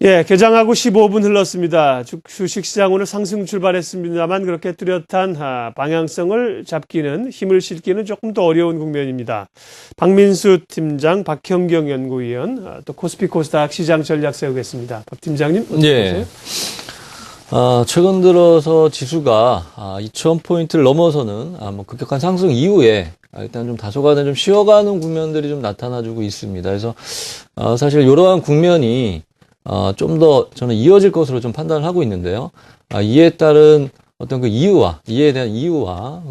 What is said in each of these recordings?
예, 개장하고 15분 흘렀습니다. 주식시장 오늘 상승 출발했습니다만 그렇게 뚜렷한 방향성을 잡기는, 힘을 실기는 조금 더 어려운 국면입니다. 박민수 팀장, 박형경 연구위원, 또 코스피 코스닥 시장 전략 세우겠습니다. 박 팀장님 어떻게 보세요? 최근 들어서 지수가 2,000포인트를 넘어서는 급격한 상승 이후에 일단 좀 다소간에 좀 쉬어가는 국면들이 좀 나타나주고 있습니다. 그래서 사실 이러한 국면이 좀 더 저는 이어질 것으로 좀 판단을 하고 있는데요. 이에 따른 어떤 이에 대한 이유와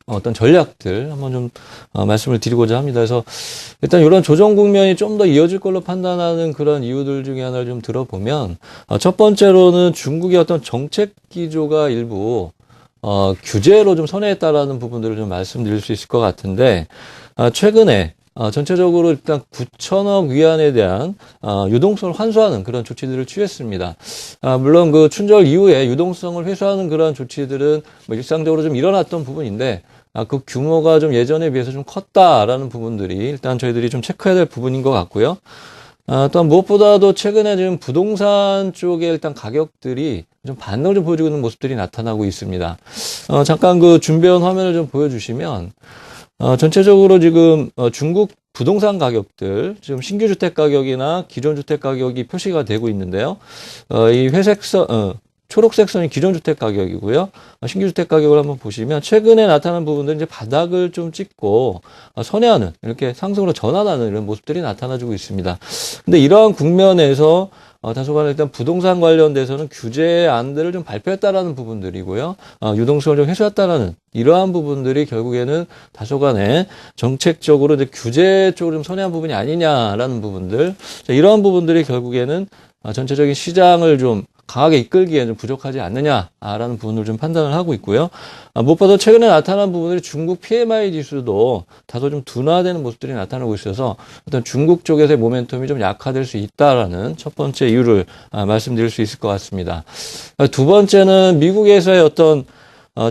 어떤 전략들 한번 좀 말씀을 드리고자 합니다. 그래서 일단 이런 조정 국면이 좀 더 이어질 걸로 판단하는 그런 이유들 중에 하나를 좀 들어보면, 첫 번째로는 중국의 어떤 정책 기조가 일부 규제로 좀 선회했다라는 부분들을 좀 말씀드릴 수 있을 것 같은데, 최근에 전체적으로 일단 9천억 위안에 대한 유동성을 환수하는 그런 조치들을 취했습니다. 물론 그 춘절 이후에 유동성을 회수하는 그런 조치들은 뭐 일상적으로 좀 일어났던 부분인데, 그 규모가 좀 예전에 비해서 좀 컸다라는 부분들이 일단 저희들이 좀 체크해야 될 부분인 것 같고요. 또한 무엇보다도 최근에 지금 부동산 쪽에 일단 가격들이 좀 반등을 좀 보여주고 있는 모습들이 나타나고 있습니다. 잠깐 그 준비한 화면을 좀 보여주시면, 전체적으로 지금 중국 부동산 가격들, 지금 신규 주택 가격이나 기존 주택 가격이 표시가 되고 있는데요. 이 초록색 선이 기존 주택 가격이고요. 신규 주택 가격을 한번 보시면 최근에 나타난 부분들은 이제 바닥을 좀 찍고 선회하는, 이렇게 상승으로 전환하는 이런 모습들이 나타나주고 있습니다. 근데 이러한 국면에서 다소간 일단 부동산 관련돼서는 규제안들을 좀 발표했다라는 부분들이고요. 유동성을 좀 해소했다라는 이러한 부분들이 결국에는 다소간에 정책적으로 이제 규제 쪽으로 좀 선회한 부분이 아니냐라는 부분들. 이러한 부분들이 결국에는 전체적인 시장을 좀 강하게 이끌기에 좀 부족하지 않느냐라는 부분을 좀 판단을 하고 있고요. 무엇보다 최근에 나타난 부분들이 중국 PMI 지수도 다소 좀 둔화되는 모습들이 나타나고 있어서 어떤 중국 쪽에서의 모멘텀이 좀 약화될 수 있다라는 첫 번째 이유를 말씀드릴 수 있을 것 같습니다. 두 번째는 미국에서의 어떤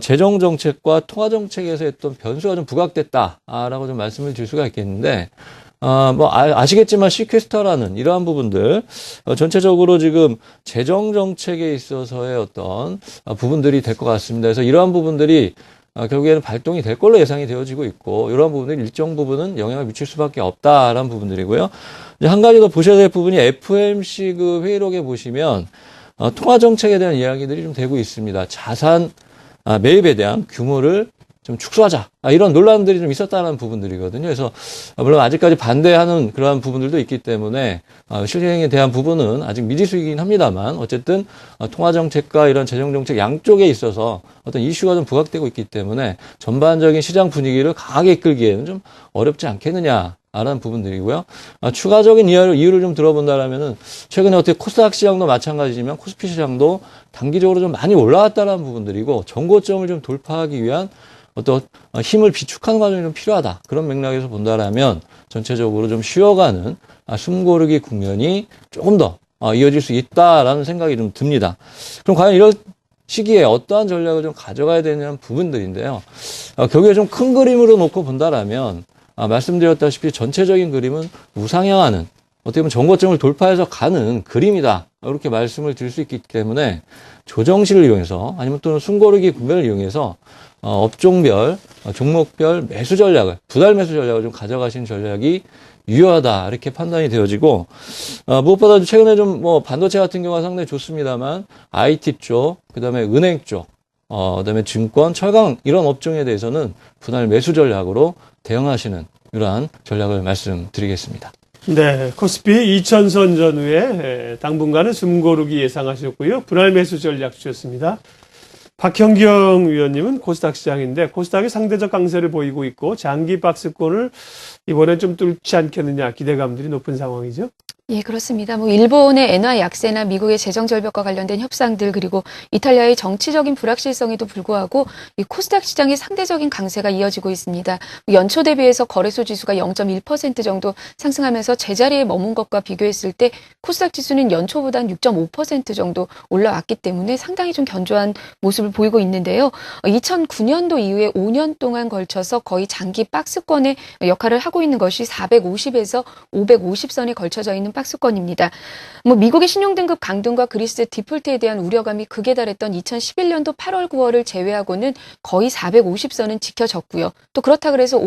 재정 정책과 통화 정책에서의 어떤 변수가 좀 부각됐다라고 좀 말씀을 드릴 수가 있겠는데, 아시겠지만 시퀘스터라는 이러한 부분들, 전체적으로 지금 재정 정책에 있어서의 어떤 부분들이 될 것 같습니다. 그래서 이러한 부분들이 결국에는 발동이 될 걸로 예상이 되어지고 있고, 이러한 부분들이 일정 부분은 영향을 미칠 수밖에 없다라는 부분들이고요. 이제 한 가지 더 보셔야 될 부분이 FOMC 그 회의록에 보시면 통화 정책에 대한 이야기들이 좀 되고 있습니다. 자산 매입에 대한 규모를 좀 축소하자. 이런 논란들이 좀 있었다는 부분들이거든요. 그래서 물론 아직까지 반대하는 그러한 부분들도 있기 때문에 실행에 대한 부분은 아직 미지수이긴 합니다만, 어쨌든 통화정책과 이런 재정정책 양쪽에 있어서 어떤 이슈가 좀 부각되고 있기 때문에 전반적인 시장 분위기를 강하게 이끌기에는 좀 어렵지 않겠느냐. 라는 부분들이고요. 추가적인 이유를 좀 들어본다라면은, 최근에 어떻게 코스닥 시장도 마찬가지지만 코스피 시장도 단기적으로 좀 많이 올라왔다라는 부분들이고, 정고점을 좀 돌파하기 위한 어떤 힘을 비축하는 과정이 좀 필요하다. 그런 맥락에서 본다라면 전체적으로 좀 쉬어가는 숨고르기 국면이 조금 더 이어질 수 있다라는 생각이 좀 듭니다. 그럼 과연 이런 시기에 어떠한 전략을 좀 가져가야 되냐는 부분들인데요. 결국에 좀 큰 그림으로 놓고 본다라면, 말씀드렸다시피 전체적인 그림은 우상향하는, 어떻게 보면 정고점을 돌파해서 가는 그림이다. 이렇게 말씀을 드릴 수 있기 때문에 조정시를 이용해서, 아니면 또는 숨고르기 국면을 이용해서 업종별, 종목별 매수 전략을, 분할 매수 전략을 좀 가져가신 전략이 유효하다. 이렇게 판단이 되어지고, 무엇보다도 최근에 좀 반도체 같은 경우가 상당히 좋습니다만, IT 쪽, 그 다음에 은행 쪽, 그 다음에 증권, 철강, 이런 업종에 대해서는 분할 매수 전략으로 대응하시는 이러한 전략을 말씀드리겠습니다. 네, 코스피 2000선 전후에 당분간은 숨고르기 예상하셨고요. 분할 매수 전략 주셨습니다. 박형경 위원님은 코스닥 시장인데, 코스닥이 상대적 강세를 보이고 있고 장기 박스권을 이번엔 좀 뚫지 않겠느냐 기대감들이 높은 상황이죠. 예, 그렇습니다. 일본의 엔화 약세나 미국의 재정 절벽과 관련된 협상들, 그리고 이탈리아의 정치적인 불확실성에도 불구하고 이 코스닥 시장의 상대적인 강세가 이어지고 있습니다. 연초 대비해서 거래소 지수가 0.1% 정도 상승하면서 제자리에 머문 것과 비교했을 때 코스닥 지수는 연초보다 6.5% 정도 올라왔기 때문에 상당히 좀 견조한 모습을 보이고 있는데요. 2009년도 이후에 5년 동안 걸쳐서 거의 장기 박스권의 역할을 하고 있는 것이 450에서 550선에 걸쳐져 있는 박스권입니다. 뭐 미국의 신용등급 강등과 그리스 디폴트에 대한 우려감이 극에 달했던 2011년도 8월, 9월을 제외하고는 거의 450선은 지켜졌고요. 또 그렇다 그래서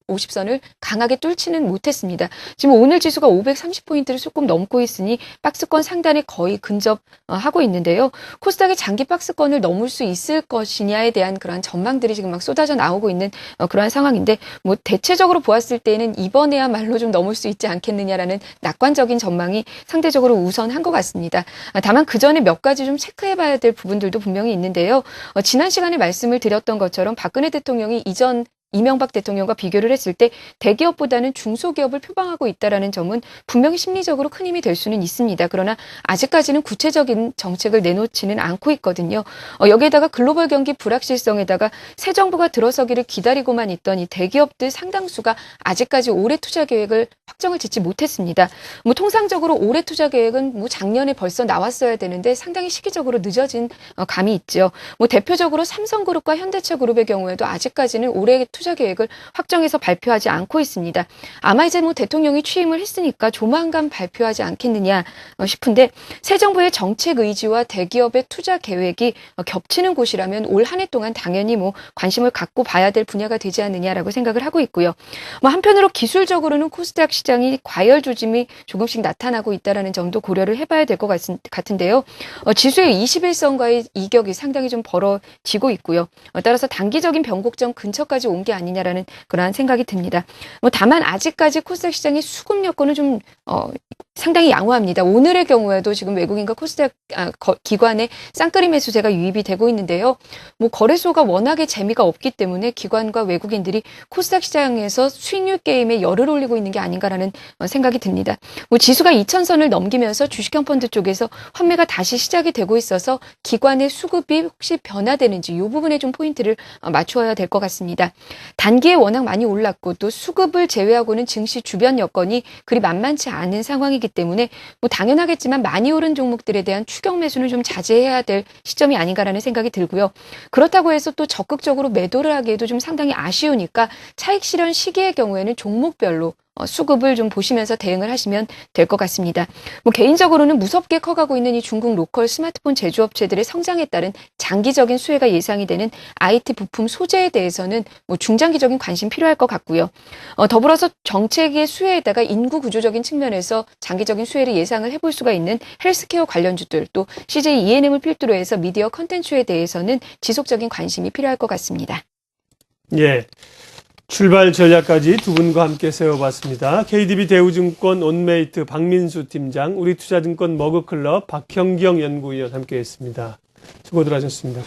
50선을 강하게 뚫지는 못했습니다. 지금 오늘 지수가 530포인트를 조금 넘고 있으니 박스권 상단에 거의 근접하고 있는데요. 코스닥이 장기 박스권을 넘을 수 있을 것이냐에 대한 그러한 전망들이 지금 막 쏟아져 나오고 있는 그러한 상황인데 뭐 대체적으로 보았을 때는 이번에야말로 좀 넘을 수 있지 않겠느냐라는 낙관적인 전망이 상대적으로 우선한 것 같습니다. 다만 그 전에 몇 가지 좀 체크해봐야 될 부분들도 분명히 있는데요. 지난 시간에 말씀을 드렸던 것처럼 박근혜 대통령이 이전 이명박 대통령과 비교를 했을 때 대기업보다는 중소기업을 표방하고 있다는 점은 분명히 심리적으로 큰 힘이 될 수는 있습니다. 그러나 아직까지는 구체적인 정책을 내놓지는 않고 있거든요. 여기에다가 글로벌 경기 불확실성에다가 새 정부가 들어서기를 기다리고만 있던 이 대기업들 상당수가 아직까지 올해 투자 계획을 확정을 짓지 못했습니다. 뭐 통상적으로 올해 투자 계획은 뭐 작년에 벌써 나왔어야 되는데 상당히 시기적으로 늦어진 감이 있죠. 뭐 대표적으로 삼성그룹과 현대차그룹의 경우에도 아직까지는 올해 투자 계획을 확정해서 발표하지 않고 있습니다. 아마 이제 뭐 대통령이 취임을 했으니까 조만간 발표하지 않겠느냐 싶은데 새 정부의 정책 의지와 대기업의 투자 계획이 겹치는 곳이라면 올 한 해 동안 당연히 뭐 관심을 갖고 봐야 될 분야가 되지 않느냐라고 생각을 하고 있고요. 뭐 한편으로 기술적으로는 코스닥 시장이 과열 조짐이 조금씩 나타나고 있다는 점도 고려를 해봐야 될 것 같은데요. 지수의 21선과의 이격이 상당히 좀 벌어지고 있고요. 따라서 단기적인 변곡점 근처까지 온 게 아니냐라는 그러한 생각이 듭니다. 뭐 다만 아직까지 코스닥 시장의 수급 여건은 좀 상당히 양호합니다. 오늘의 경우에도 지금 외국인과 코스닥 기관의 쌍끌이 매수세가 유입이 되고 있는데요. 뭐 거래소가 워낙에 재미가 없기 때문에 기관과 외국인들이 코스닥 시장에서 수익률 게임에 열을 올리고 있는 게 아닌가라는 생각이 듭니다. 뭐 지수가 2000선을 넘기면서 주식형 펀드 쪽에서 환매가 다시 시작이 되고 있어서 기관의 수급이 혹시 변화되는지 이 부분에 좀 포인트를 맞추어야 될 것 같습니다. 단기에 워낙 많이 올랐고 또 수급을 제외하고는 증시 주변 여건이 그리 만만치 않은 상황이기 때문에 뭐 당연하겠지만 많이 오른 종목들에 대한 추격 매수는 좀 자제해야 될 시점이 아닌가라는 생각이 들고요. 그렇다고 해서 또 적극적으로 매도를 하기에도 좀 상당히 아쉬우니까 차익 실현 시기의 경우에는 종목별로 수급을 좀 보시면서 대응을 하시면 될 것 같습니다. 뭐 개인적으로는 무섭게 커가고 있는 이 중국 로컬 스마트폰 제조업체들의 성장에 따른 장기적인 수혜가 예상이 되는 IT 부품 소재에 대해서는 뭐 중장기적인 관심 필요할 것 같고요. 더불어서 정책의 수혜에다가 인구 구조적인 측면에서 장기적인 수혜를 예상을 해볼 수가 있는 헬스케어 관련주들 또 CJ ENM을 필두로 해서 미디어 컨텐츠에 대해서는 지속적인 관심이 필요할 것 같습니다. 예. 출발 전략까지 두 분과 함께 세워봤습니다. KDB 대우증권 온메이트 박민수 팀장, 우리투자증권 머그클럽 박형경 연구위원 함께했습니다. 수고들 하셨습니다.